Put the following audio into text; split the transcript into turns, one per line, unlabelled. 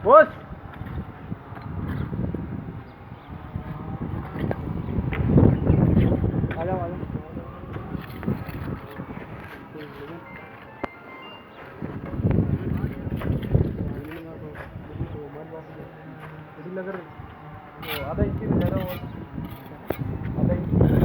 post आ जाओ लग रही आधा इंच भी ले रहा हूँ आधा इंच